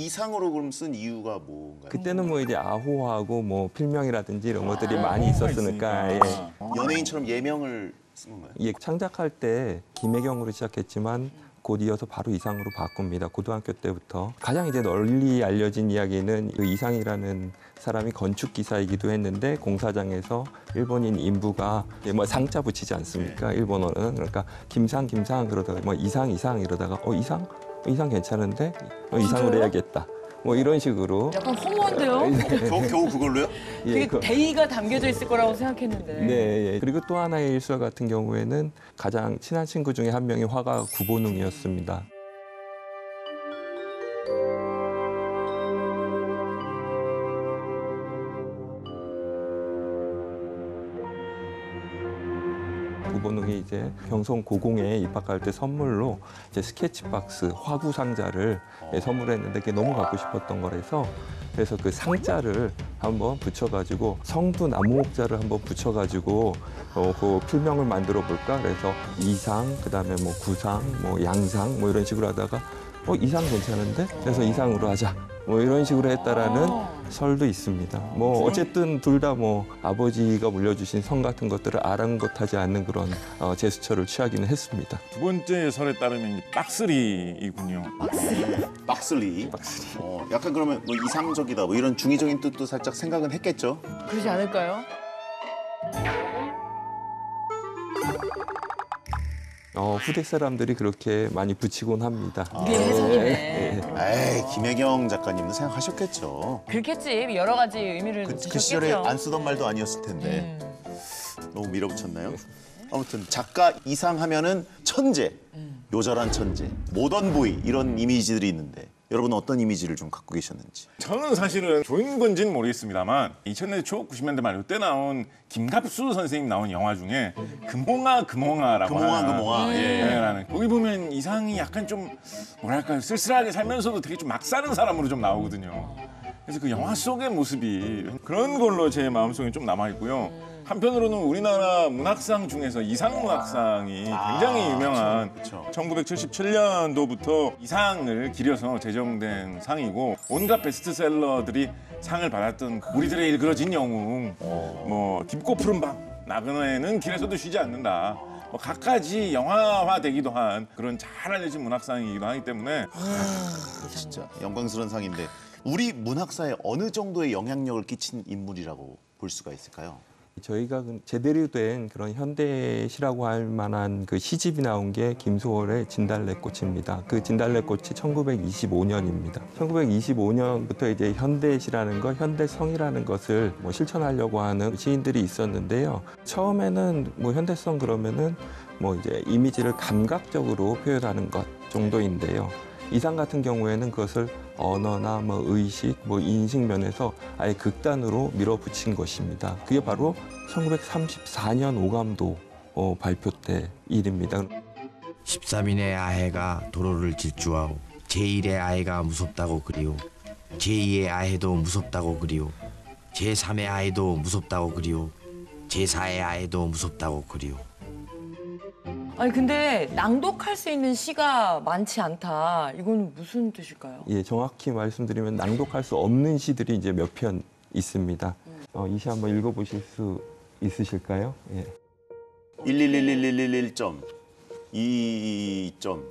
이상으로 그럼 쓴 이유가 뭔가요? 그때는 뭐 이제 아호하고 뭐 필명이라든지 이런 것들이 많이 있었으니까 예. 연예인처럼 예명을 쓴 건가요? 예, 창작할 때 김혜경으로 시작했지만 곧 이어서 바로 이상으로 바꿉니다. 고등학교 때부터. 가장 이제 널리 알려진 이야기는 그 이상이라는 사람이 건축 기사이기도 했는데 공사장에서 일본인 인부가 뭐 상자 붙이지 않습니까? 일본어는. 그러니까 김상 그러다가 뭐 이상 이러다가 이상 괜찮은데 이상으로 해야겠다. 뭐 이런 식으로. 약간 허무한데요? 겨우 그걸로요? 되게 대의가 담겨져 있을 거라고 생각했는데. 네, 예. 그리고 또 하나의 일설 같은 경우에는 가장 친한 친구 중에 한 명이 화가 구본웅이었습니다. 구본웅이 이제 경성 고공에 입학할 때 선물로 이제 스케치박스, 화구 상자를 선물했는데 그게 너무 갖고 싶었던 거라서 그래서 그 상자를 한번 붙여가지고 성두 나무목자를 한번 붙여가지고 그 필명을 만들어 볼까 그래서 이상, 그다음에 뭐 구상, 뭐 양상 뭐 이런 식으로 하다가 이상 괜찮은데 그래서 이상으로 하자. 뭐 이런 식으로 했다라는 설도 있습니다. 뭐 어쨌든 둘 다 뭐 아버지가 물려주신 성 같은 것들을 아랑곳하지 않는 그런 제스처를 취하기는 했습니다. 두 번째 설에 따르면 박스리이군요. 박슬리. 약간 그러면 뭐 이상적이다 뭐 이런 중의적인 뜻도 살짝 생각은 했겠죠? 그러지 않을까요? 후대 사람들이 그렇게 많이 붙이곤 합니다. 우리의 해석이네. 에이, 김혜경 작가님도 생각하셨겠죠. 그렇겠지. 여러 가지 의미를 그 주셨겠죠. 시절에 안 쓰던 말도 아니었을 텐데 너무 밀어붙였나요? 아무튼 작가 이상 하면은 천재, 요절한 천재, 모던보이 이런 이미지들이 있는데 여러분은 어떤 이미지를 좀 갖고 계셨는지. 저는 사실은 좋은 건지는 모르겠습니다만 2000년대 초 90년대 말 이때 나온 김갑수 선생님 나온 영화 중에 금홍아라고 금홍아. 예. 라는 거기 보면 이상이 약간 좀 뭐랄까요 쓸쓸하게 살면서도 되게 좀 막 사는 사람으로 좀 나오거든요. 그래서 그 영화 속의 모습이 그런 걸로 제 마음속에 좀 남아 있고요. 한편으로는 우리나라 문학상 중에서 이상문학상이 굉장히 유명한 그쵸. 1977년도부터 이상을 기려서 제정된 상이고 온갖 베스트셀러들이 상을 받았던 우리들의 일그러진 영웅, 뭐 깊고 푸른 밤, 나그네는 길에서도 쉬지 않는다. 뭐 갖가지 영화화되기도 한 그런 잘 알려진 문학상이기도 하기 때문에 진짜 영광스러운 상인데 우리 문학사에 어느 정도의 영향력을 끼친 인물이라고 볼 수가 있을까요? 저희가 제대로 된 그런 현대시라고 할 만한 그 시집이 나온 게 김소월의 진달래꽃입니다. 그 진달래꽃이 1925년입니다. 1925년부터 이제 현대시라는 것, 현대성이라는 것을 뭐 실천하려고 하는 시인들이 있었는데요. 처음에는 뭐 현대성 그러면은 뭐 이제 이미지를 감각적으로 표현하는 것 정도인데요. 이상 같은 경우에는 그것을 언어나 뭐 의식, 뭐 인식 면에서 아예 극단으로 밀어붙인 것입니다. 그게 바로 1934년 오감도 발표 때 일입니다. 13인의 아해가 도로를 질주하오. 제1의 아해가 무섭다고 그리오. 제2의 아해도 무섭다고 그리오. 제3의 아해도 무섭다고 그리오. 제4의 아해도 무섭다고 그리오. 아니 근데 낭독할 수 있는 시가 많지 않다. 이건 무슨 뜻일까요? 예, 정확히 말씀드리면 낭독할 수 없는 시들이 이제 몇 편 있습니다. 이 시 한번 읽어보실 수 있으실까요? 예. 1111111점 2점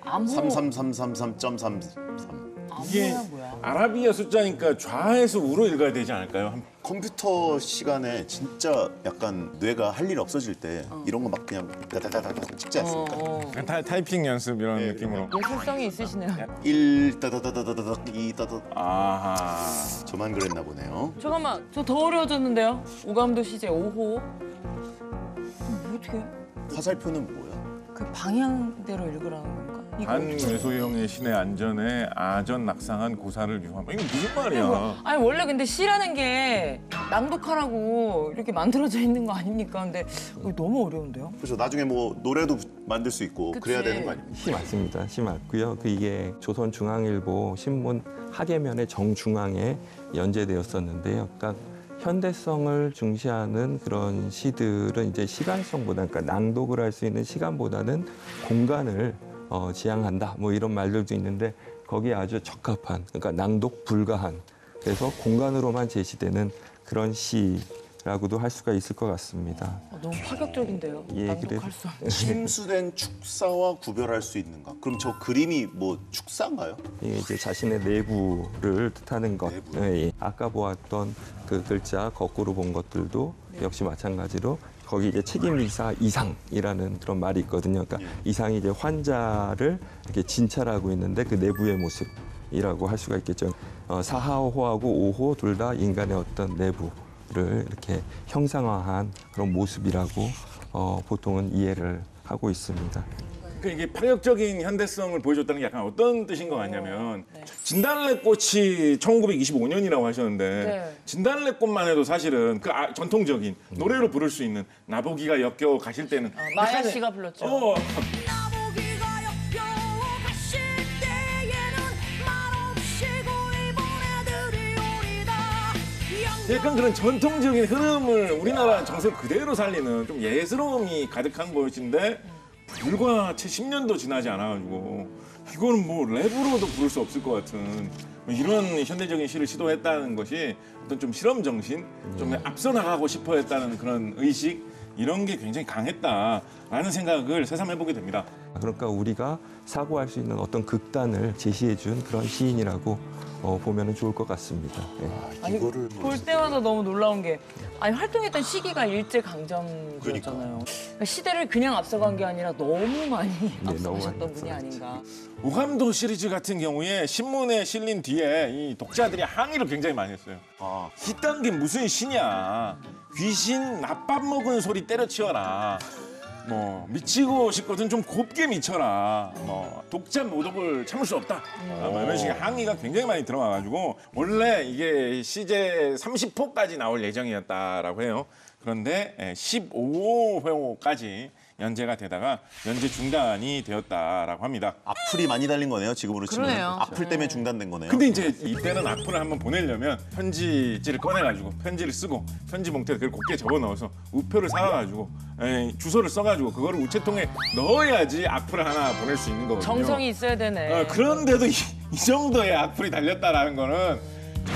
암호. 33333.33 이게 암호야 뭐야? 아라비아 숫자니까 좌에서 우로 읽어야 되지 않을까요? 컴퓨터 시간에 진짜 약간 뇌가 할 일 없어질 때 이런 거 막 그냥 다다다다다 찍지 않습니까? 타이핑 연습 이런 느낌으로. 예술성이 있으시네요. 1 따다다다다닥 2 따다 아하. 저만 그랬나 보네요. 잠깐만, 저 더 어려워졌는데요. 오감도 시제 5호. 어떻게 해? 화살표는 뭐야? 그 방향대로 읽으라는 건가? 이거. 한외소형의 신의 안전에 아전 낙상한 고사를 유함. 이거 무슨 말이야? 아니 원래 근데 시라는 게 낭독하라고 이렇게 만들어져 있는 거 아닙니까? 근데 이거 너무 어려운데요? 그렇죠. 나중에 뭐 노래도 만들 수 있고 그치. 그래야 되는 거 아닙니까? 시 맞습니다. 시 맞고요. 이게 조선중앙일보 신문 하계면의 정중앙에 연재되었었는데요. 그러니까 현대성을 중시하는 그런 시들은 이제 시간성보다, 그러니까 낭독을 할 수 있는 시간보다는 공간을 지향한다. 뭐 이런 말들도 있는데 거기에 아주 적합한, 그러니까 낭독 불가한, 그래서 공간으로만 제시되는 그런 시라고도 할 수가 있을 것 같습니다. 너무 파격적인데요. 예, 낭독할 수 없는. 침수된 축사와 구별할 수 있는가? 그럼 저 그림이 뭐 축사인가요? 이게 이제 자신의 내부를 뜻하는 것. 내부. 예. 아까 보았던 그 글자 거꾸로 본 것들도 역시 마찬가지로 거기 이제 책임이사 이상이라는 그런 말이 있거든요. 그러니까 이상이 이제 환자를 이렇게 진찰하고 있는데 그 내부의 모습이라고 할 수가 있겠죠. 사하호하고 오호 둘 다 인간의 어떤 내부를 이렇게 형상화한 그런 모습이라고 보통은 이해를 하고 있습니다. 그러니까 이게 파격적인 현대성을 보여줬다는 게 약간 어떤 뜻인 것 같냐면 네. 진달래꽃이 1925년이라고 하셨는데 네. 진달래꽃만 해도 사실은 그 전통적인 노래로 부를 수 있는 나보기가 역겨워 가실 때는 마야 약간의- 씨가 불렀죠. 나보기가 역겨워 가실 때에는 말없이 고이 보내드리오리다. 약간 그런 전통적인 흐름을 우리나라 정서 그대로 살리는 좀 예스러움이 가득한 것인데 불과 채 10년도 지나지 않아가지고 이거는 뭐 랩으로도 부를 수 없을 것 같은 뭐 이런 현대적인 시를 시도했다는 것이 어떤 좀 실험 정신, 좀 앞서 나가고 싶어 했다는 그런 의식 이런 게 굉장히 강했다라는 생각을 새삼 해보게 됩니다. 그러니까 우리가 사고할 수 있는 어떤 극단을 제시해 준 그런 시인이라고 보면 좋을 것 같습니다. 예. 아니, 이거를 뭐 볼 때마다 너무 놀라운 게 아니 활동했던 시기가 일제강점기였잖아요. 그러니까 시대를 그냥 앞서간 게 아니라 너무 많이 너무 앞서가셨던 많이 분이 아닌가. 오감도 시리즈 같은 경우에 신문에 실린 뒤에 이 독자들이 항의를 굉장히 많이 했어요. 이딴 게 무슨 시냐. 귀신 낮밥 먹은 소리 때려치워라. 뭐 미치고 싶거든 좀 곱게 미쳐라. 뭐 독자 모독을 참을 수 없다. 뭐 이런 식의 항의가 굉장히 많이 들어와가지고 원래 이게 시제 30호까지 나올 예정이었다라고 해요. 그런데 15회까지 연재가 되다가 연재 중단이 되었다라고 합니다. 악플이 많이 달린 거네요. 지금으로 치면 그러네요. 악플 때문에 중단된 거네요. 근데 이제 이때는 악플을 한번 보내려면 편지지를 꺼내가지고 편지를 쓰고 편지 봉투에 그걸 곱게 접어 넣어서 우표를 사와가지고 주소를 써가지고 그거를 우체통에 넣어야지 악플을 하나 보낼 수 있는 거거든요. 정성이 있어야 되네. 그런데도 이 정도의 악플이 달렸다라는 거는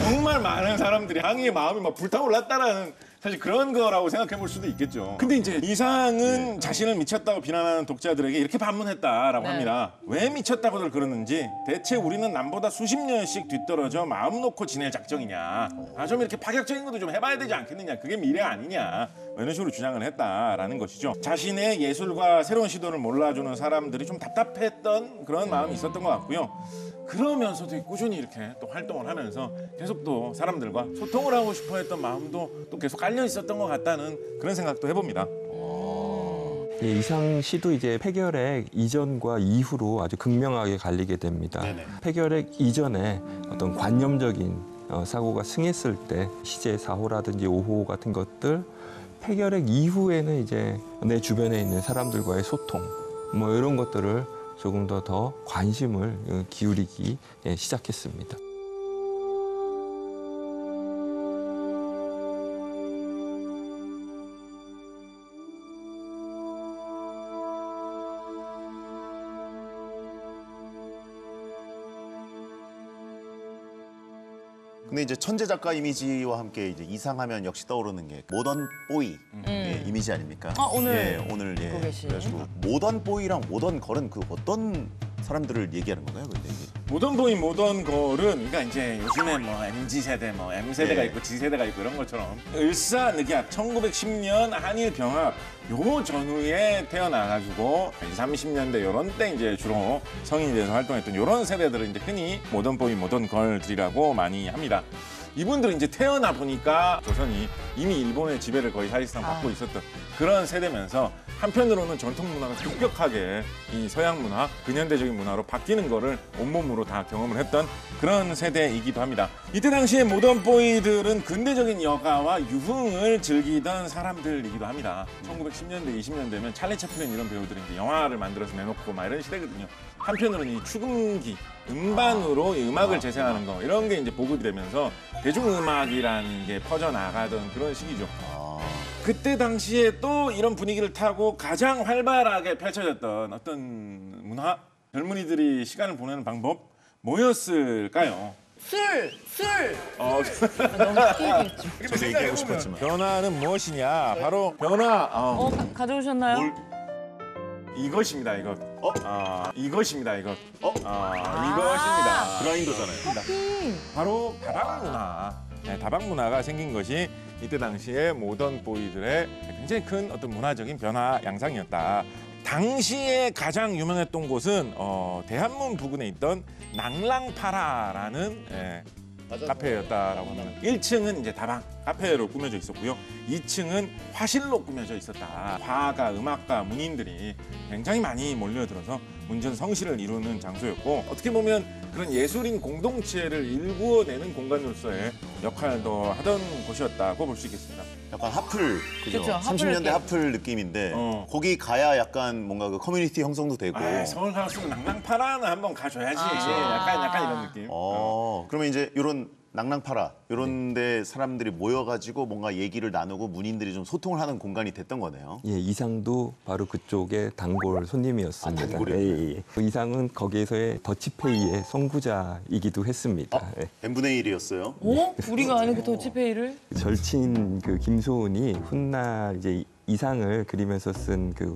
정말 많은 사람들이 항의의 마음이 막 불타올랐다라는 사실 그런 거라고 생각해 볼 수도 있겠죠. 근데 이제 이상은 자신을 미쳤다고 비난하는 독자들에게 이렇게 반문했다라고 네. 합니다. 왜 미쳤다고들 그러는지 대체 우리는 남보다 수십 년씩 뒤떨어져 마음 놓고 지낼 작정이냐. 좀 이렇게 파격적인 것도 좀 해봐야 되지 않겠느냐. 그게 미래 아니냐. 이런 식으로 주장을 했다라는 것이죠. 자신의 예술과 새로운 시도를 몰라주는 사람들이 좀 답답했던 그런 마음이 있었던 것 같고요. 그러면서도 꾸준히 이렇게 또 활동을 하면서 계속 또 사람들과 소통을 하고 싶어 했던 마음도 또 계속 깔려 있었던 것 같다는 그런 생각도 해봅니다. 예, 이상 시도 이제 폐결핵 이전과 이후로 아주 극명하게 갈리게 됩니다. 네네. 폐결핵 이전에 어떤 관념적인 사고가 승했을 때 시제 4호라든지 5호 같은 것들, 폐결핵 이후에는 이제 내 주변에 있는 사람들과의 소통 뭐 이런 것들을 조금 더 관심을 기울이기 시작했습니다. 근데 이제 천재 작가 이미지와 함께 이제 이상하면 역시 떠오르는 게 모던 보이 이미지 아닙니까? 오늘 오늘 입고 계신. 그래가지고 모던 보이랑 모던 걸은 그 어떤 사람들을 얘기하는 건가요? 근데 이게 모던 보이 모던 걸은 그러니까 이제 요즘에 뭐 MZ 세대, 뭐 M 세대가 예. 있고 G 세대가 있고 이런 것처럼 을사늑약 1910년 한일 병합 요 전후에 태어나가지고 20, 30년대 요런 때 이제 주로 성인이 돼서 활동했던 요런 세대들을 이제 흔히 모던 보이 모던 걸들이라고 많이 합니다. 이분들은 이제 태어나 보니까 조선이 이미 일본의 지배를 거의 사실상 받고 있었던 그런 세대면서 한편으로는 전통 문화가 급격하게 이 서양 문화, 근현대적인 문화로 바뀌는 거를 온몸으로 다 경험을 했던 그런 세대이기도 합니다. 이때 당시에 모던 보이들은 근대적인 여가와 유흥을 즐기던 사람들이기도 합니다. 1910년대, 20년대면 찰리 채플린 이런 배우들이 이제 영화를 만들어서 내놓고 막 이런 시대거든요. 한편으로는 이 축음기, 음반으로 이 음악을 재생하는 거 이런 게 이제 보급이 되면서 대중음악이라는 게 퍼져나가던 그런 시기죠. 그때 당시에 또 이런 분위기를 타고 가장 활발하게 펼쳐졌던 어떤 문화, 젊은이들이 시간을 보내는 방법, 뭐였을까요? 술. 어, 너무 쉽게 얘기했죠. 저도 얘기하고 싶었지만. 변화는 무엇이냐? 바로 변화. 가져오셨나요? 뭘? 이것입니다. 이것. 이것입니다. 이것. 아. 이것입니다. 그라인더잖아요. 바로 다방 문화. 네, 다방 문화가 생긴 것이 이때 당시에 모던 보이들의 굉장히 큰 어떤 문화적인 변화 양상이었다. 당시에 가장 유명했던 곳은 대한문 부근에 있던 낭랑파라라는 카페였다라고 하면 1층은 이제 다방 카페로 꾸며져 있었고요. 2층은 화실로 꾸며져 있었다. 화가, 음악가, 문인들이 굉장히 많이 몰려들어서 문전성시를 이루는 장소였고 어떻게 보면 그런 예술인 공동체를 일구어내는 공간으로서의 역할도 하던 곳이었다고 볼 수 있겠습니다. 약간 하플, 그죠? 그쵸, 하플 30년대 느낌. 하플 느낌인데 거기 가야 약간 뭔가 그 커뮤니티 형성도 되고. 서울 가수는 낭랑파라는 한번 가줘야지. 약간 이런 느낌. 그러면 이제 이런 낭랑파라 이런 데 사람들이 모여가지고 뭔가 얘기를 나누고 문인들이 좀 소통을 하는 공간이 됐던 거네요. 예, 이상도 바로 그쪽의 단골 손님이었습니다. 아, 단골이요? 그 이상은 거기에서의 더치페이의 선구자이기도 했습니다. 예. n분의 1이었어요. 우리가 아는 그 더치페이를? 절친 그 김소은이 훗날 이제 이상을 그리면서 쓴 그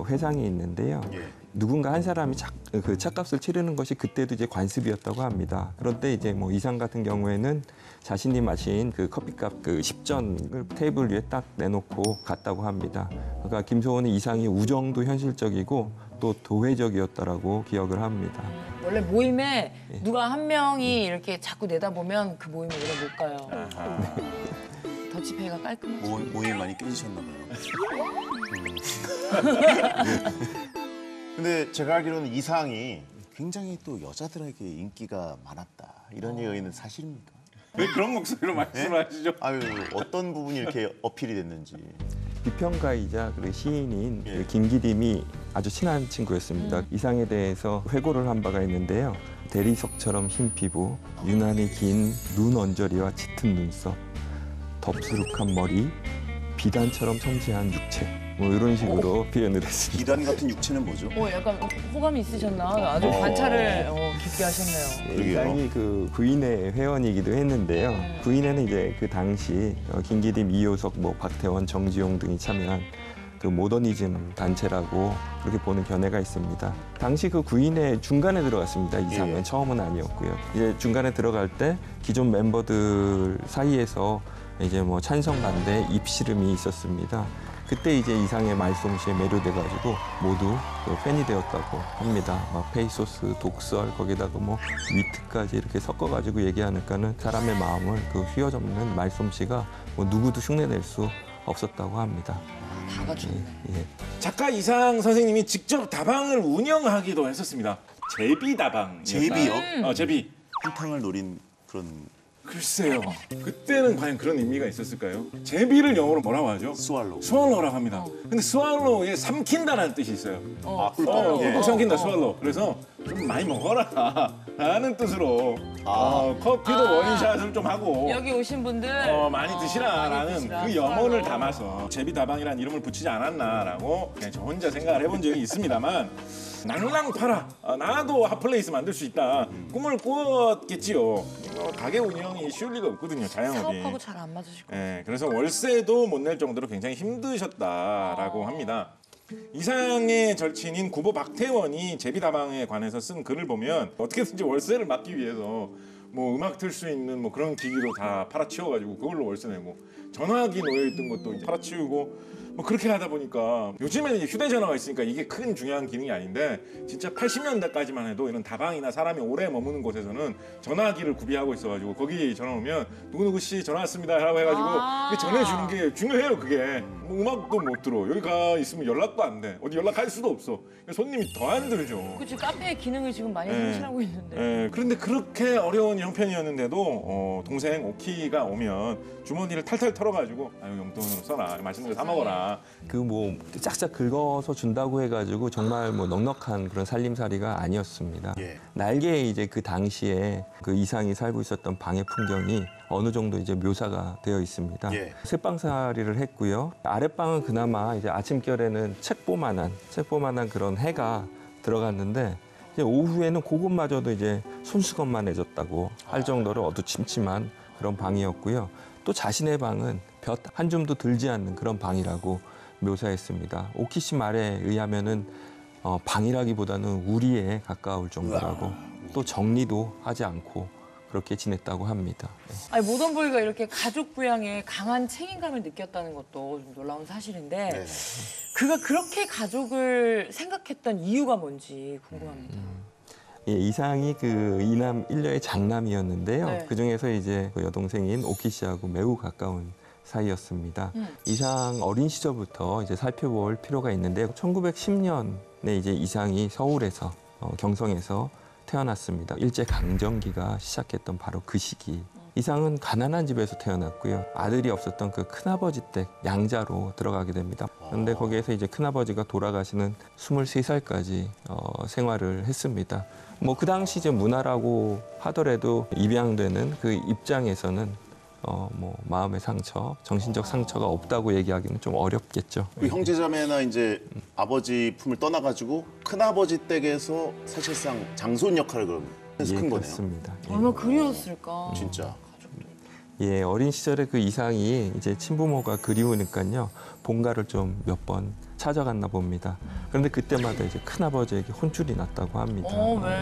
회상이 있는데요. 예. 누군가 한 사람이 그 차값을 치르는 것이 그때도 이제 관습이었다고 합니다. 그런데 이제 뭐 이상 같은 경우에는 자신이 마신 그 커피값 그 10전을 테이블 위에 딱 내놓고 갔다고 합니다. 그러니까 김소은은 이상이 우정도 현실적이고 또 도회적이었다라고 기억을 합니다. 원래 모임에 누가 한 명이 이렇게 자꾸 내다보면 그 모임을 오래 못 가요. 더치페이가 깔끔하죠. 모임 많이 깨지셨나 봐요. 근데 제가 알기로는 이상이 굉장히 또 여자들에게 인기가 많았다. 이런 얘기는 사실입니까? 왜 그런 목소리로 말씀을 하시죠? 아유, 어떤 부분이 이렇게 어필이 됐는지. 비평가이자 그리고 시인인 예. 그 김기림이 아주 친한 친구였습니다. 이상에 대해서 회고를 한 바가 있는데요. 대리석처럼 흰 피부, 유난히 긴 눈 언저리와 짙은 눈썹, 덥수룩한 머리, 비단처럼 섬세한 육체. 뭐 이런 식으로 표현을 했습니다. 비단 같은 육체는 뭐죠? 약간 호감이 있으셨나? 아주 관찰을 깊게 하셨네요. 예, 그러게요. 이상이 그 구인회 회원이기도 했는데요. 구인회는 이제 그 당시 김기림, 이효석, 뭐 박태원, 정지용 등이 참여한 그 모더니즘 단체라고 그렇게 보는 견해가 있습니다. 당시 그 구인회 중간에 들어갔습니다. 이상은 예. 처음은 아니었고요. 이제 중간에 들어갈 때 기존 멤버들 사이에서 이제 뭐 찬성 반대 입씨름이 있었습니다. 그때 이제 이상의 말솜씨에 매료돼가지고 모두 그 팬이 되었다고 합니다. 막 페이소스, 독설 거기다가 뭐 위트까지 이렇게 섞어가지고 얘기하니까는 사람의 마음을 그 휘어잡는 말솜씨가 뭐 누구도 흉내낼 수 없었다고 합니다. 다 갖췄네. 예. 작가 이상 선생님이 직접 다방을 운영하기도 했었습니다. 제비 다방. 제비요? 제비. 한탕을 노린 그런 글쎄요. 그때는 과연 그런 의미가 있었을까요? 제비를 영어로 뭐라고 하죠? 스왈로우. 스왈로우라고 합니다. 근데 스왈로우에 삼킨다라는 뜻이 있어요. 꿀꺽. 예. 꿀꺽 삼킨다 스왈로우. 그래서 좀 많이 먹어라 라는 뜻으로 커피도 원샷을 좀 하고 여기 오신 분들 많이 드시라라는 많이 드시라. 그 염원을 담아서 제비다방이라는 이름을 붙이지 않았나라고 그냥 저 혼자 생각을 해본 적이 있습니다만 낭랑파라 나도 핫플레이스 만들 수 있다 꿈을 꾸었겠지요. 가게 운영이 쉬울 리가 없거든요. 자영업이. 사업하고 잘 안 맞으실 거예요. 예, 그래서 월세도 못 낼 정도로 굉장히 힘드셨다라고 합니다. 이상의 절친인 구보 박태원이 제비다방에 관해서 쓴 글을 보면 어떻게든지 월세를 막기 위해서 뭐 음악 틀 수 있는 뭐 그런 기기도 다 팔아치워가지고 그걸로 월세 내고 전화기 놓여 있던 것도 이제 팔아치우고 뭐 그렇게 하다 보니까 요즘에는 이제 휴대전화가 있으니까 이게 큰 중요한 기능이 아닌데 진짜 80년대까지만 해도 이런 다방이나 사람이 오래 머무는 곳에서는 전화기를 구비하고 있어가지고 거기 전화 오면 누구누구 씨 전화 왔습니다 라고 해가지고 그게 전해주는 게 중요해요. 그게 뭐 음악도 못 들어 여기 가 있으면 연락도 안 돼 어디 연락할 수도 없어 손님이 더 안 들죠. 그치, 카페의 기능을 지금 많이 상실하고 있는데. 예, 그런데 그렇게 어려운 형편이었는데도 동생 오키가 오면 주머니를 탈탈 털어가지고 아유 용돈으로 써라 맛있는 거 사 먹어라. 그 뭐 짝짝 긁어서 준다고 해가지고 정말 뭐 넉넉한 그런 살림살이가 아니었습니다. 예. 날개에 이제 그 당시에 그 이상이 살고 있었던 방의 풍경이 어느 정도 이제 묘사가 되어 있습니다. 예. 쇠방살이를 했고요. 아랫방은 그나마 이제 아침결에는 책보만한 그런 해가 들어갔는데 이제 오후에는 그것마저도 이제 손수건만해졌다고 할 정도로 어두침침한 그런 방이었고요. 또 자신의 방은 볕 한 줌도 들지 않는 그런 방이라고 묘사했습니다. 오키 씨 말에 의하면은 방이라기보다는 우리에 가까울 정도라고 또 정리도 하지 않고 그렇게 지냈다고 합니다. 네. 아니 모던보이가 이렇게 가족 부양에 강한 책임감을 느꼈다는 것도 좀 놀라운 사실인데 네. 그가 그렇게 가족을 생각했던 이유가 뭔지 궁금합니다. 예, 이상이 그 이남 일녀의 장남이었는데요. 네. 그 중에서 이제 그 여동생인 오키 씨하고 매우 가까운 사이였습니다. 이상 어린 시절부터 이제 살펴볼 필요가 있는데요. 1910년에 이제 이상이 서울에서 경성에서 태어났습니다. 일제 강점기가 시작했던 바로 그 시기. 이상은 가난한 집에서 태어났고요. 아들이 없었던 그 큰아버지 댁 양자로 들어가게 됩니다. 그런데 거기에서 이제 큰아버지가 돌아가시는 23살까지 생활을 했습니다. 뭐 그 당시 이제 문화라고 하더라도 입양되는 그 입장에서는 뭐 마음의 상처, 정신적 상처가 없다고 얘기하기는 좀 어렵겠죠. 그 형제자매나 이제 아버지 품을 떠나가지고 큰아버지 댁에서 사실상 장손 역할을 그럼 해서 큰 거네요. 그렇습니다. 예. 얼마나 그리웠을까. 진짜. 예, 어린 시절에 그 이상이 이제 친부모가 그리우니까요. 본가를 좀 몇 번 찾아갔나 봅니다. 그런데 그때마다 이제 큰아버지에게 혼쭐이 났다고 합니다. 왜?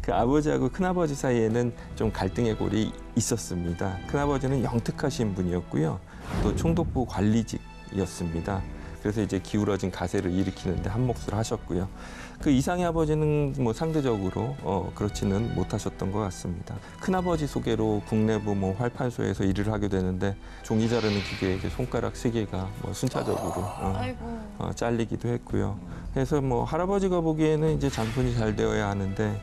그 아버지하고 큰아버지 사이에는 좀 갈등의 골이 있었습니다. 큰아버지는 영특하신 분이었고요. 또 총독부 관리직이었습니다. 그래서 이제 기울어진 가세를 일으키는데 한 몫을 하셨고요. 그 이상의 아버지는 뭐 상대적으로 그렇지는 못하셨던 것 같습니다. 큰아버지 소개로 국내부 뭐 활판소에서 일을 하게 되는데 종이 자르는 기계에 이제 손가락 3개가 뭐 순차적으로 잘리기도 했고요. 그래서 뭐 할아버지가 보기에는 이제 장손이 잘 되어야 하는데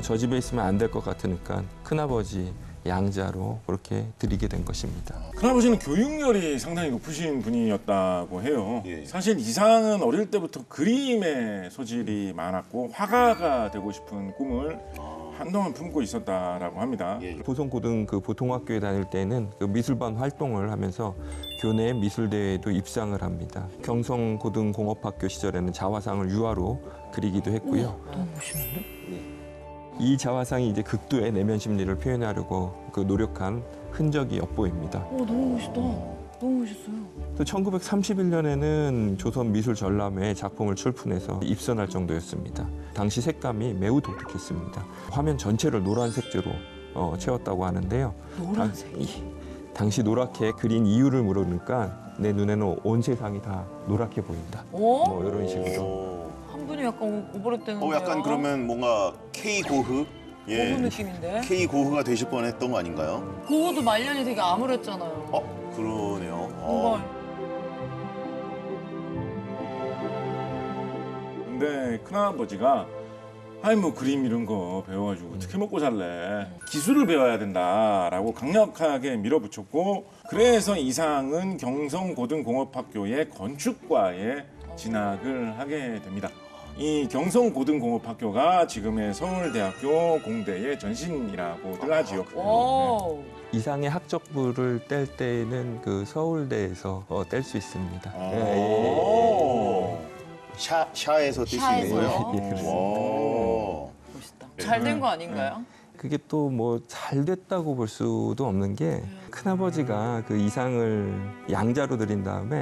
저 집에 있으면 안 될 것 같으니까 큰아버지 양자로 그렇게 드리게 된 것입니다. 큰아버지는 교육열이 상당히 높으신 분이었다고 해요. 예. 사실 이상은 어릴 때부터 그림의 소질이 많았고 화가가 되고 싶은 꿈을 한동안 품고 있었다라고 합니다. 예. 보성고등 그 보통학교에 다닐 때는 그 미술반 활동을 하면서 교내 미술대회에도 입상을 합니다. 경성고등공업학교 시절에는 자화상을 유화로 그리기도 했고요. 너무 멋있는데? 이 자화상이 이제 극도의 내면 심리를 표현하려고 그 노력한 흔적이 엿보입니다. 너무 멋있다. 너무 멋있어요. 또 1931년에는 조선미술전람회에 작품을 출품해서 입선할 정도였습니다. 당시 색감이 매우 독특했습니다. 화면 전체를 노란색재로 채웠다고 하는데요. 노란색. 당시 노랗게 그린 이유를 물으니까 내 눈에는 온 세상이 다 노랗게 보인다. 뭐 이런 식으로. 한 분이 약간 오버랩되는데요. 약간 그러면 뭔가 K 고흐? 예. 고흐 느낌인데? K 고흐가 되실 뻔했던 거 아닌가요? 고흐도 말년이 되게 암울했잖아요. 그러네요. 뭔가 근데 큰아버지가 아니 뭐 그림 이런 거 배워가지고 어떻게 먹고 살래? 기술을 배워야 된다라고 강력하게 밀어붙였고 그래서 이상은 경성고등공업학교의 건축과에 진학을 하게 됩니다. 이 경성고등공업학교가 지금의 서울대학교 공대의 전신이라고들 하지요. 오. 이상의 학적부를 뗄 때는 그 서울대에서 뗄 수 있습니다. 오. 샤에서 뛸 수 있는 샤에서요? 거예요? 예, 그렇습니다. 오. 멋있다. 잘 된 거 아닌가요? 그게 또 뭐 잘 됐다고 볼 수도 없는 게 큰아버지가 그 이상을 양자로 드린 다음에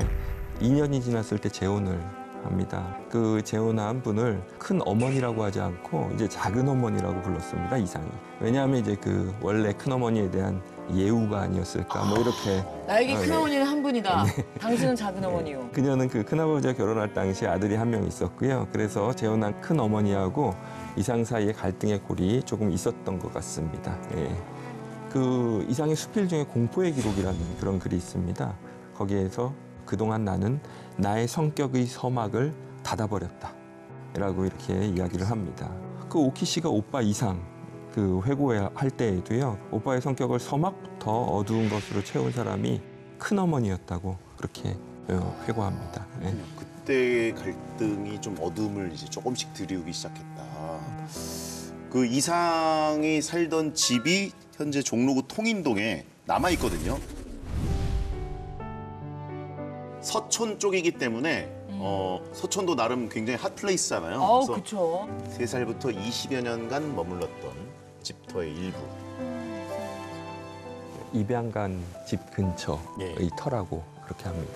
2년이 지났을 때 재혼을 합니다. 그 재혼한 분을 큰 어머니라고 하지 않고 이제 작은 어머니라고 불렀습니다. 이상이. 왜냐하면 이제 그 원래 큰 어머니에 대한 예우가 아니었을까 뭐 이렇게. 나에게 네. 큰어머니는 한 분이다. 당신은 작은 어머니요. 그녀는 그 큰아버지와 결혼할 당시 아들이 한 명 있었고요. 그래서 재혼한 큰 어머니하고 이상 사이에 갈등의 골이 조금 있었던 것 같습니다. 예. 그 이상의 수필 중에 공포의 기록이라는 그런 글이 있습니다. 거기에서 그동안 나는 나의 성격의 서막을 닫아버렸다 라고 이렇게 이야기를 합니다. 그 오키 씨가 오빠 이상 그 회고할 때에도요. 오빠의 성격을 서막부터 어두운 것으로 채운 사람이 큰어머니였다고 그렇게 회고합니다. 예. 그때 갈등이 좀 어둠을 이제 조금씩 들이우기 시작했다. 그 이상이 살던 집이 현재 종로구 통인동에 남아 있거든요. 서촌 쪽이기 때문에 소천도 나름 굉장히 핫플레이스잖아요. 그래서 그쵸. 3살부터 20여 년간 머물렀던 집터의 일부. 입양간 집 근처의 예. 터라고 그렇게 합니다.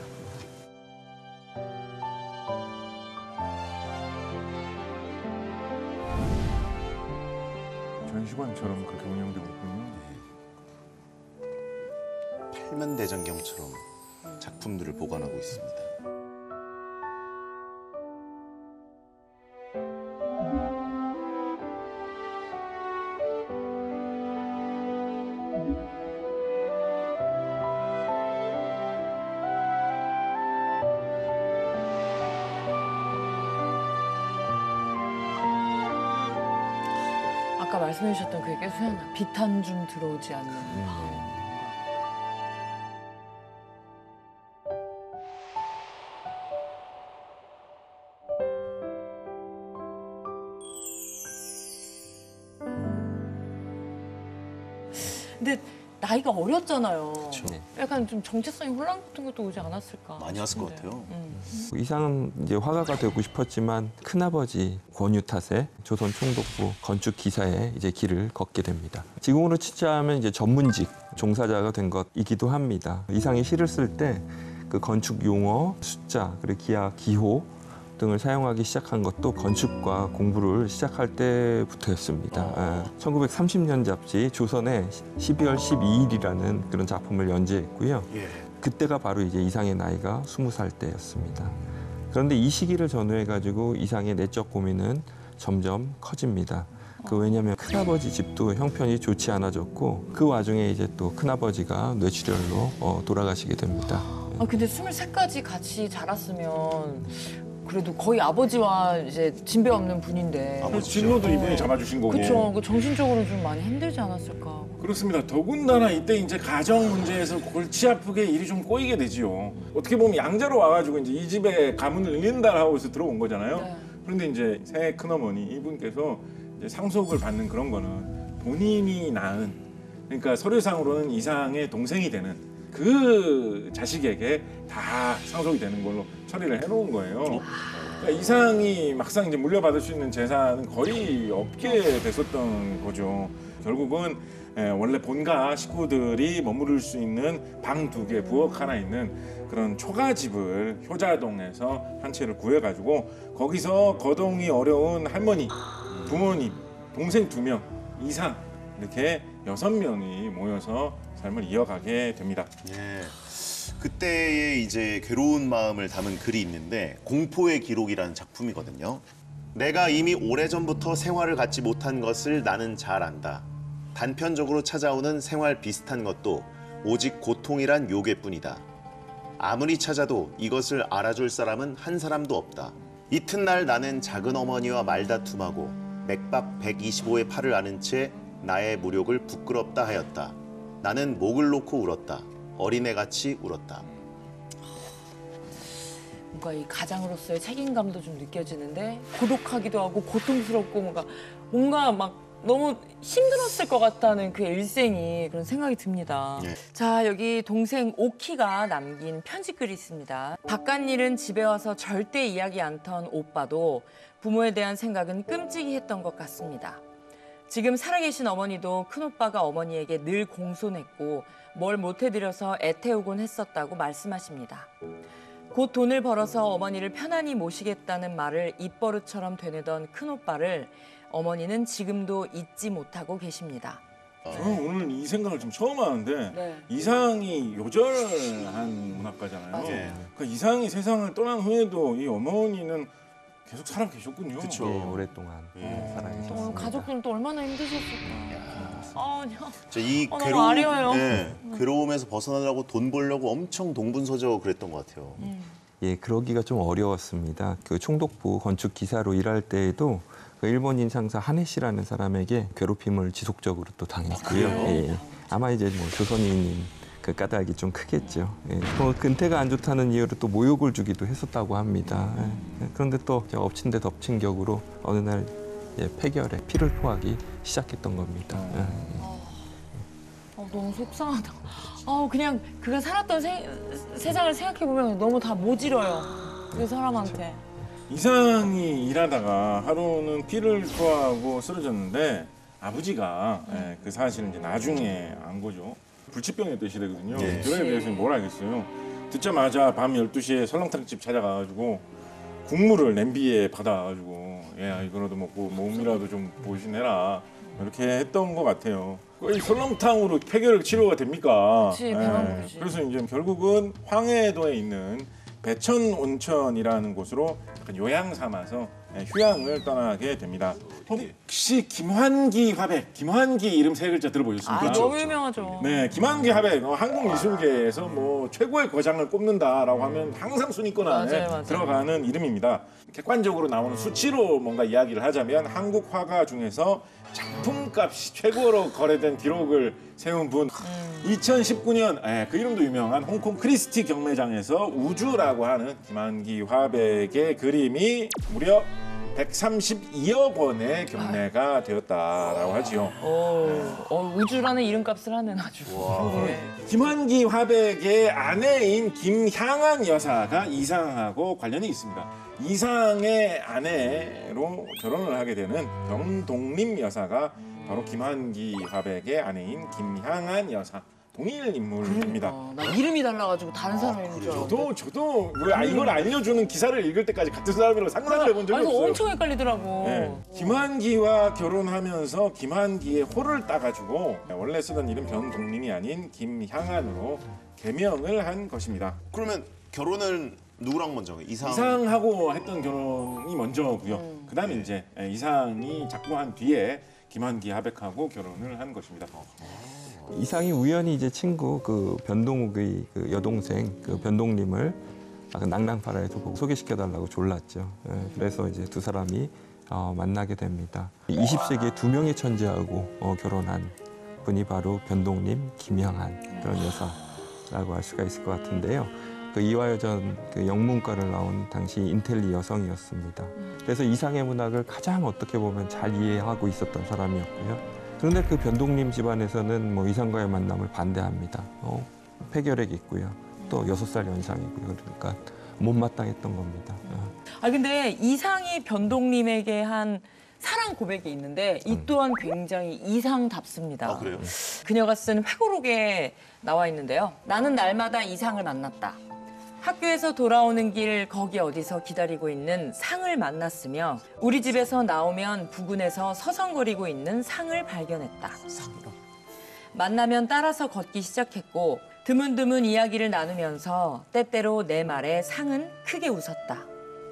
전시관처럼 그렇게 운영되고 있군요. 팔만대장경처럼 작품들을 보관하고 있습니다. 아까 말씀해 주셨던 그게 계속 생각나. 빛 한 줌 들어오지 않는 방. 근데 나이가 어렸잖아요. 네. 약간 좀 정체성이 혼란 같은 것도 오지 않았을까? 많이 왔을 것 싶은데요. 같아요. 이상은 이제 화가가 되고 싶었지만 큰아버지 권유 탓에 조선 총독부 건축 기사에 이제 길을 걷게 됩니다. 지금으로 치자면 이제 전문직 종사자가 된 것이기도 합니다. 이상이 시를 쓸 때 그 건축 용어, 숫자, 그리고 기하, 기호 등을 사용하기 시작한 것도 건축과 공부를 시작할 때부터였습니다. 1930년 잡지 조선의 12월 12일이라는 그런 작품을 연재했고요. 예. 그때가 바로 이제 이상의 나이가 20살 때였습니다. 그런데 이 시기를 전후해가지고 이상의 내적 고민은 점점 커집니다. 왜냐하면 큰아버지 집도 형편이 좋지 않아졌고 그 와중에 이제 또 큰아버지가 뇌출혈로 돌아가시게 됩니다. 근데 23까지 같이 자랐으면 그래도 거의 아버지와 이제 진배 없는 분인데. 진로도 이분이 잡아주신 거고. 그렇죠. 정신적으로 좀 많이 힘들지 않았을까. 그렇습니다. 더군다나 이때 이제 가정 문제에서 골치 아프게 일이 좀 꼬이게 되지요. 어떻게 보면 양자로 와가지고 이제 이 집에 가문을 잇는다 하고 해서 들어온 거잖아요. 네. 그런데 이제 새 큰어머니 이분께서 이제 상속을 받는 그런 거는 본인이 낳은, 그러니까 서류상으로는 이상의 동생이 되는 그 자식에게 다 상속이 되는 걸로 처리를 해놓은 거예요. 그러니까 이상이 막상 이제 물려받을 수 있는 재산은 거의 없게 됐었던 거죠. 결국은 원래 본가 식구들이 머무를 수 있는 방 2개, 부엌 하나 있는 그런 초가집을 효자동에서 한 채를 구해가지고 거기서 거동이 어려운 할머니, 부모님, 동생 2명, 이상 이렇게 6명이 모여서 삶을 이어가게 됩니다. 예. 그때의 이제 괴로운 마음을 담은 글이 있는데 공포의 기록이라는 작품이거든요. 내가 이미 오래전부터 생활을 갖지 못한 것을 나는 잘 안다. 단편적으로 찾아오는 생활 비슷한 것도 오직 고통이란 요괴뿐이다. 아무리 찾아도 이것을 알아줄 사람은 한 사람도 없다. 이튿날 나는 작은 어머니와 말다툼하고 맥박 125의 팔을 아는 채 나의 무력을 부끄럽다 하였다. 나는 목을 놓고 울었다. 어린애같이 울었다. 뭔가 이 가장으로서의 책임감도 좀 느껴지는데 고독하기도 하고 고통스럽고 뭔가 막 너무 힘들었을 것 같다는 그 일생이 그런 생각이 듭니다. 예. 자, 여기 동생 오키가 남긴 편지글이 있습니다. 바깥일은 집에 와서 절대 이야기 않던 오빠도 부모에 대한 생각은 끔찍이 했던 것 같습니다. 지금 살아계신 어머니도 큰오빠가 어머니에게 늘 공손했고 뭘 못해드려서 애태우곤 했었다고 말씀하십니다. 곧 돈을 벌어서 어머니를 편안히 모시겠다는 말을 입버릇처럼 되뇌던 큰오빠를 어머니는 지금도 잊지 못하고 계십니다. 저는 오늘 이 생각을 좀 처음 하는데 네. 이상이 요절한 문학가잖아요. 맞아요. 그러니까 이상이 세상을 떠난 후에도 이 어머니는 계속 살아 계셨군요. 그쵸. 예, 오랫동안 살아계셨습니다. 가족들은 또 얼마나 힘드셨을까. 이 너무 아려워요. 괴로움에서 벗어나려고 돈 벌려고 엄청 동분서저 그랬던 것 같아요. 예, 그러기가 좀 어려웠습니다. 그 총독부 건축 기사로 일할 때에도 그 일본인 상사 하네 씨라는 사람에게 괴롭힘을 지속적으로 또 당했고요. 예, 아마 이제 뭐 조선인인 그 까닭이 좀 크겠죠. 예, 근태가 안 좋다는 이유로 또 모욕을 주기도 했었다고 합니다. 예, 그런데 또 엎친 데 덮친 격으로 어느 날 폐결에 피를 토하기 시작했던 겁니다. 예. 너무 속상하다. 그냥 그가 살았던 세상을 생각해보면 너무 다 모질어요. 그 사람한테. 이상이 일하다가 하루는 피를 토하고 쓰러졌는데 아버지가 그 사실을 이제 나중에 안 거죠. 불치병이었던 시대거든요. 네. 그거에 대해서 뭘 알겠어요. 듣자마자 밤 12시에 설렁탕집 찾아가가지고 국물을 냄비에 받아가지고 야 이거라도 먹고 몸이라도 좀 보신해라 이렇게 했던 것 같아요. 이 설렁탕으로 폐결핵 치료가 됩니까? 그치, 배만 부르지. 그래서 이제 결국은 황해도에 있는 배천 온천이라는 곳으로 약간 요양 삼아서 휴양을 떠나게 됩니다. 혹시 김환기 화백, 김환기 이름 세 글자 들어보셨습니까? 아, 너무 유명하죠. 네, 김환기 화백 한국 미술계에서 뭐 최고의 거장을 꼽는다라고 하면 항상 순위권 안에 맞아요, 맞아요. 들어가는 이름입니다. 객관적으로 나오는 수치로 뭔가 이야기를 하자면 한국 화가 중에서 작품값이 최고로 거래된 기록을 세운 분. 2019년 그 이름도 유명한 홍콩 크리스티 경매장에서 우주라고 하는 김환기 화백의 그림이 무려 132억 원의 경매가 되었다라고 하지요. 우주라는 이름값을 하는 아주. 네. 김환기 화백의 아내인 김향안 여사가 이상하고 관련이 있습니다. 이상의 아내로 결혼을 하게 되는 병동림 여사가 바로 김환기 화백의 아내인 김향안 여사. 동일 인물입니다. 나 이름이 달라가지고 다른 사람인 줄 알았는데. 저도 이걸 알려주는 기사를 읽을 때까지 같은 사람이라고 상상을 해본 적이 아니, 없어요. 엄청 헷갈리더라고. 네. 김환기와 결혼하면서 김환기의 호를 따가지고 원래 쓰던 이름 변동림이 아닌 김향안으로 개명을 한 것입니다. 그러면 결혼은 누구랑 먼저 해요? 이상하고 했던 결혼이 먼저고요. 그다음에 이제 이상이 작고한 뒤에 김환기 화백하고 결혼을 한 것입니다. 이상이 우연히 이제 친구 그 변동욱의 그 여동생 그 변동림을 낭랑파라에서 보고 소개시켜달라고 졸랐죠. 그래서 이제 두 사람이 만나게 됩니다. 20세기에 두 명의 천재하고 결혼한 분이 바로 변동림, 김향안 그런 여사라고 할 수가 있을 것 같은데요. 그 이화여전 그 영문과를 나온 당시 인텔리 여성이었습니다. 그래서 이상의 문학을 가장 어떻게 보면 잘 이해하고 있었던 사람이었고요. 그런데 그 변동림 집안에서는 뭐 이상과의 만남을 반대합니다. 폐결핵이 있고요. 또 6살 연상이고요. 그러니까 못마땅했던 겁니다. 근데 이상이 변동님에게 한 사랑 고백이 있는데 이 또한 굉장히 이상답습니다. 아, 그래요? 그녀가 쓴 회고록에 나와 있는데요. 나는 날마다 이상을 만났다. 학교에서 돌아오는 길 거기 어디서 기다리고 있는 상을 만났으며 우리 집에서 나오면 부근에서 서성거리고 있는 상을 발견했다. 만나면 따라서 걷기 시작했고 드문드문 이야기를 나누면서 때때로 내 말에 상은 크게 웃었다.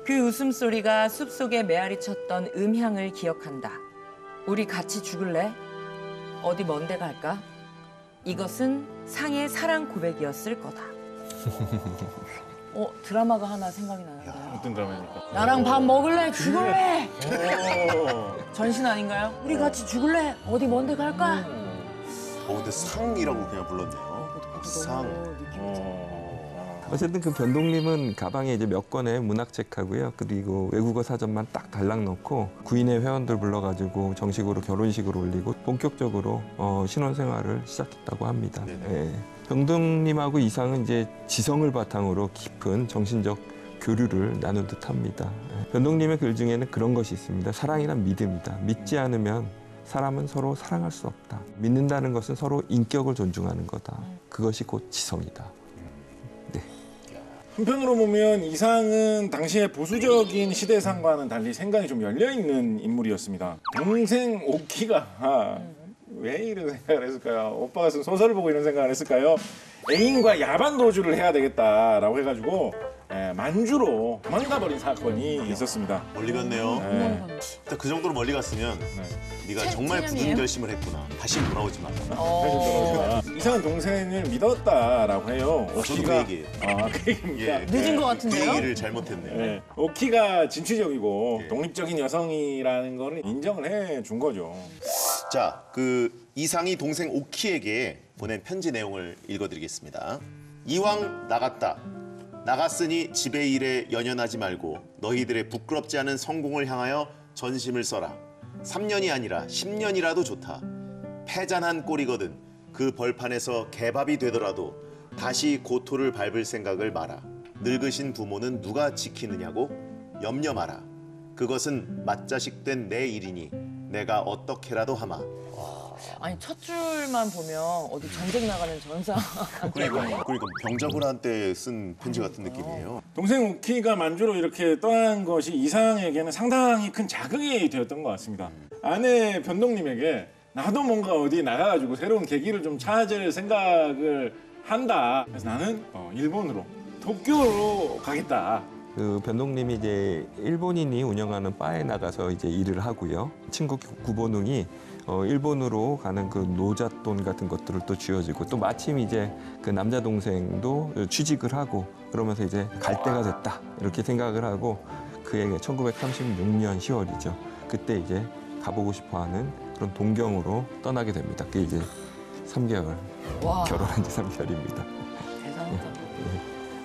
그 웃음소리가 숲속에 메아리 쳤던 음향을 기억한다. 우리 같이 죽을래? 어디 먼데 갈까? 이것은 상의 사랑 고백이었을 거다. 드라마가 하나 생각이 나는데요. 어떤 드라마입니까? 나랑 밥 먹을래? 죽을래? 오. 전신 아닌가요? 우리 같이 죽을래? 어디 먼데 갈까? 근데 상이라고 그냥 불렀네요. 상. 어쨌든 그 변동림은 가방에 이제 몇 권의 문학책하고요. 그리고 외국어 사전만 딱 달랑 넣고 구인의 회원들 불러가지고 정식으로 결혼식을 올리고 본격적으로 신혼생활을 시작했다고 합니다. 예. 변동림하고 이상은 이제 지성을 바탕으로 깊은 정신적 교류를 나눈 듯합니다. 예. 변동림의 글 중에는 그런 것이 있습니다. 사랑이란 믿음이다. 믿지 않으면 사람은 서로 사랑할 수 없다. 믿는다는 것은 서로 인격을 존중하는 거다. 그것이 곧 지성이다. 한편으로 보면 이상은 당시의 보수적인 시대상과는 달리 생각이 좀 열려있는 인물이었습니다. 동생 오키가 왜 이런 생각을 했을까요? 오빠가 쓴 소설을 보고 이런 생각을 했을까요? 애인과 야반 도주를 해야 되겠다라고 해가지고 만주로 도망가버린 사건이 있었습니다. 멀리 갔네요. 일단 그 정도로 멀리 갔으면 네가 정말 굳은 체념이에요? 결심을 했구나. 다시 돌아오지 마. 이상한 동생을 믿었다라고 해요. 저도 그 얘기예요. 그 얘기입니다. 늦은 것 같은데요? 그 얘기를 잘못했네요. 네. 오키가 진취적이고 독립적인 여성이라는 거를 인정을 해준 거죠. 자, 그 이상이 동생 오키에게 보낸 편지 내용을 읽어드리겠습니다. 이왕 나갔다. 나갔으니 집의 일에 연연하지 말고 너희들의 부끄럽지 않은 성공을 향하여 전심을 써라. 3년이 아니라 10년이라도 좋다. 패잔한 꼴이거든. 그 벌판에서 개밥이 되더라도 다시 고토를 밟을 생각을 마라. 늙으신 부모는 누가 지키느냐고 염려 마라. 그것은 맏자식 된 내 일이니 내가 어떻게라도 하마. 아니 첫 줄만 보면 어디 전쟁 나가는 전사. 그러니까 병자호란 때 쓴 편지 같은 느낌이에요. 동생 오키가 만주로 이렇게 떠난 것이 이상에게는 상당히 큰 자극이 되었던 것 같습니다. 아내 변동님에게 나도 뭔가 어디 나가가지고 새로운 계기를 좀 찾을 생각을 한다. 그래서 나는 일본으로 도쿄로 가겠다. 그 변동님이 이제 일본인이 운영하는 바에 나가서 이제 일을 하고요. 친구 구본웅이 일본으로 가는 그 노잣돈 같은 것들을 또 쥐어주고 또 마침 이제 그 남자 동생도 취직을 하고 그러면서 이제 갈 때가 됐다 이렇게 생각을 하고 그에게 1936년 10월이죠. 그때 이제 가보고 싶어하는 그런 동경으로 떠나게 됩니다. 그게 이제 3개월 와 결혼한 지 3개월입니다. 대단하다.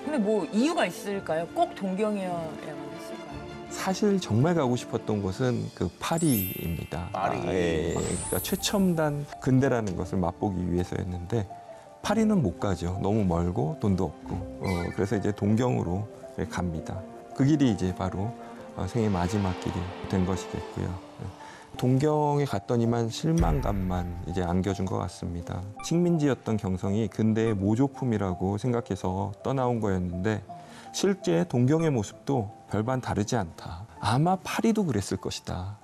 근데 뭐 이유가 있을까요? 꼭 동경이어야만 했을까요? 사실 정말 가고 싶었던 곳은 그 파리입니다. 파리. 그러니까 최첨단 근대라는 것을 맛보기 위해서였는데 파리는 못 가죠. 너무 멀고 돈도 없고. 그래서 이제 동경으로 갑니다. 그 길이 이제 바로 생애 마지막 길이 된 것이겠고요. 동경에 갔더니만 실망감만 이제 안겨준 것 같습니다. 식민지였던 경성이 근대의 모조품이라고 생각해서 떠나온 거였는데 실제 동경의 모습도 별반 다르지 않다. 아마 파리도 그랬을 것이다.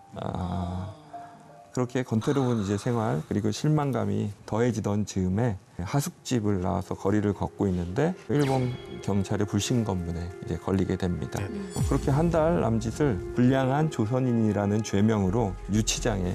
그렇게 건태로운 이제 생활 그리고 실망감이 더해지던 즈음에 하숙집을 나와서 거리를 걷고 있는데 일본 경찰의 불신 검문에 이제 걸리게 됩니다. 그렇게 한 달 남짓을 불량한 조선인이라는 죄명으로 유치장에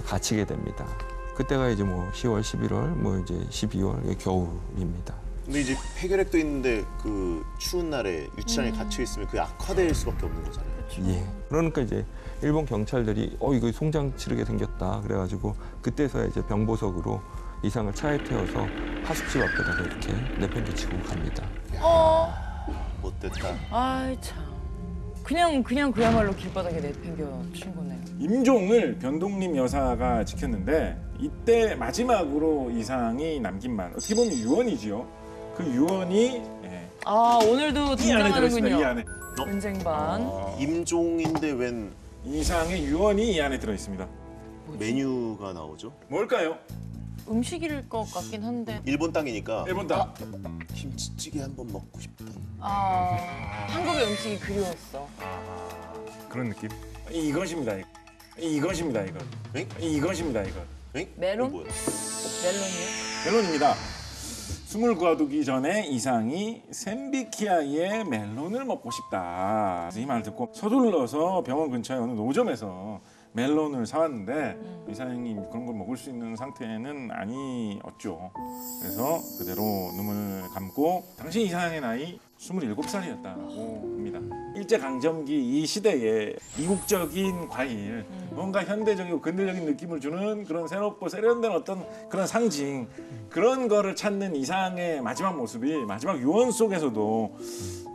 갇히게 됩니다. 그때가 이제 뭐 10월, 11월, 뭐 이제 12월 겨울입니다. 근데 이제 폐결핵도 있는데 그 추운 날에 유치장에 갇혀 있으면 그게 악화될 수밖에 없는 거잖아요. 예. 그러니까 이제 일본 경찰들이 이거 송장 치르게 생겼다 그래가지고 그때서야 이제 병보석으로 이상을 차에 태워서 하숙집 앞에다가 이렇게 내팽개치고 갑니다. 못됐다. 아이 참. 그냥 그야말로 길바닥에 내팽겨 친 거네요. 임종을 변동님 여사가 지켰는데 이때 마지막으로 이상이 남긴 말 어떻게 보면 유언이지요. 그 유언이 아 오늘도 이 안에 들어있습니다. 이 등장하는군요. 안에 은쟁반. 임종인데 웬 이상의 유언이 이 안에 들어있습니다. 메뉴가 나오죠? 뭘까요? 음식일 것 같긴 한데. 일본 땅이니까 일본 땅. 김치찌개 한번 먹고 싶다. 한국의 음식이 그리웠어. 그런 느낌. 이것입니다. 이것입니다. 이거. 엥? 이것입니다. 이거. 엥? 메론? 이거 뭐야? 멜론이요? 멜론입니다. 숨을 거두기 전에 이상이 샌비키아의 멜론을 먹고 싶다. 이 말을 듣고 서둘러서 병원 근처에 어느 노점에서 멜론을 사왔는데 이상이 그런 걸 먹을 수 있는 상태는 아니었죠. 그래서 그대로 눈을 감고 당시 이상의 나이 27살이었다고 합니다. 일제강점기 이 시대에 이국적인 과일, 뭔가 현대적이고 근대적인 느낌을 주는 그런 새롭고 세련된 어떤 그런 상징, 그런 거를 찾는 이상의 마지막 모습이 마지막 유언 속에서도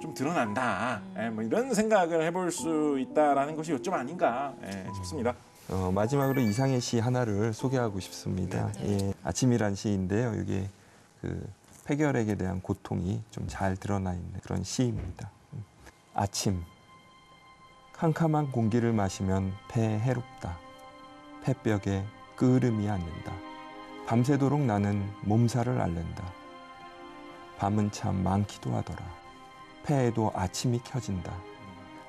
좀 드러난다. 뭐 이런 생각을 해볼 수 있다라는 것이 요점 아닌가 싶습니다. 마지막으로 이상의 시 하나를 소개하고 싶습니다. 예, 아침이란 시인데요. 이게 그 폐결핵에 대한 고통이 좀 잘 드러나 있는 그런 시입니다. 아침, 캄캄한 공기를 마시면 폐에 해롭다. 폐벽에 끄름이 앉는다. 밤새도록 나는 몸살을 앓는다. 밤은 참 많기도 하더라. 폐에도 아침이 켜진다.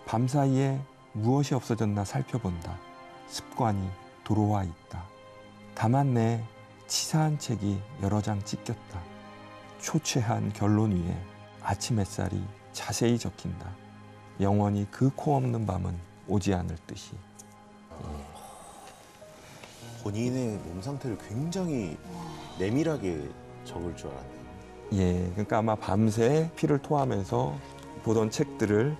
밤사이에 무엇이 없어졌나 살펴본다. 습관이 도로와 있다. 다만 내 치사한 책이 여러 장 찢겼다. 초췌한 결론 위에 아침 햇살이 자세히 적힌다. 영원히 그 코 없는 밤은 오지 않을 듯이. 본인의 몸 상태를 굉장히 내밀하게 적을 줄 알았네요. 예, 그러니까 아마 밤새 피를 토하면서 보던 책들을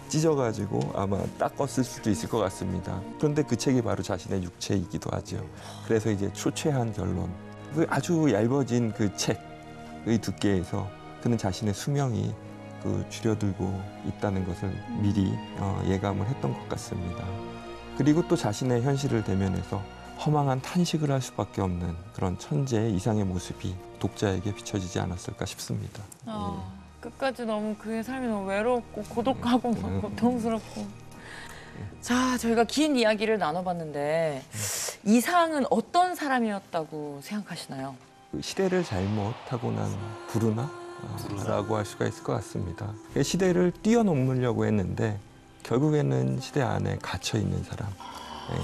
찢어가지고 아마 닦았을 수도 있을 것 같습니다. 그런데 그 책이 바로 자신의 육체이기도 하죠. 그래서 이제 초췌한 결론, 그 아주 얇아진 그 책의 두께에서 그는 자신의 수명이 그 줄여들고 있다는 것을 미리 예감을 했던 것 같습니다. 그리고 또 자신의 현실을 대면해서 허망한 탄식을 할 수밖에 없는 그런 천재의 이상의 모습이 독자에게 비춰지지 않았을까 싶습니다. 끝까지 너무 그의 삶이 너무 외롭고 고독하고 막 고통스럽고. 자, 저희가 긴 이야기를 나눠봤는데 이상은 어떤 사람이었다고 생각하시나요? 그 시대를 잘못 타고난 불운하라고 할 수가 있을 것 같습니다. 시대를 뛰어넘으려고 했는데 결국에는 시대 안에 갇혀 있는 사람. 예.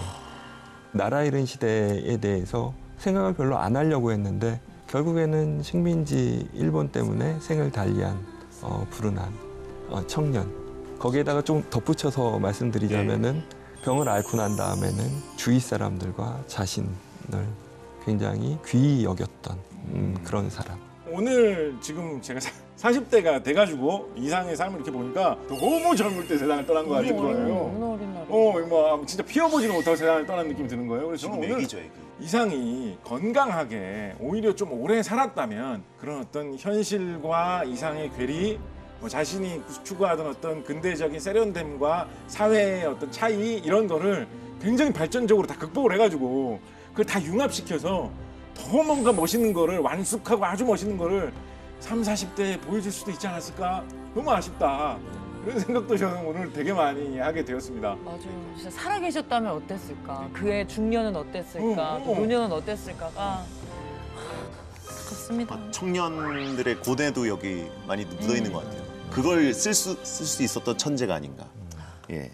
나라 잃은 시대에 대해서 생각을 별로 안 하려고 했는데 결국에는 식민지 일본 때문에 생을 달리한 불운한 청년. 거기에다가 좀 덧붙여서 말씀드리자면은 병을 앓고 난 다음에는 주위 사람들과 자신을 굉장히 귀히 여겼던 그런 사람. 오늘 지금 제가 40대가 돼가지고 이상의 삶을 이렇게 보니까 너무 젊을 때 세상을 떠난 거 같은 거예요. 너무 어린 날에. 뭐 진짜 피워보지도 못하고 세상을 떠난 느낌이 드는 거예요. 그래서 지금 저는 오늘 애기죠, 애기. 이상이 건강하게 오히려 좀 오래 살았다면 그런 어떤 현실과 이상의 괴리, 뭐 자신이 추구하던 어떤 근대적인 세련됨과 사회의 어떤 차이 이런 거를 굉장히 발전적으로 다 극복을 해가지고 그걸 다 융합시켜서 더 뭔가 멋있는 거를 완숙하고 아주 멋있는 거를 30, 40대에 보여줄 수도 있지 않았을까? 너무 아쉽다. 그런 생각도 저는 오늘 되게 많이 하게 되었습니다. 맞아요. 진짜 살아계셨다면 어땠을까? 그의 중년은 어땠을까? 또 노년은 어땠을까가 좋습니다. 청년들의 고뇌도 여기 많이 묻어 있는 것 같아요. 그걸 쓸 수 있었던 천재가 아닌가. 예.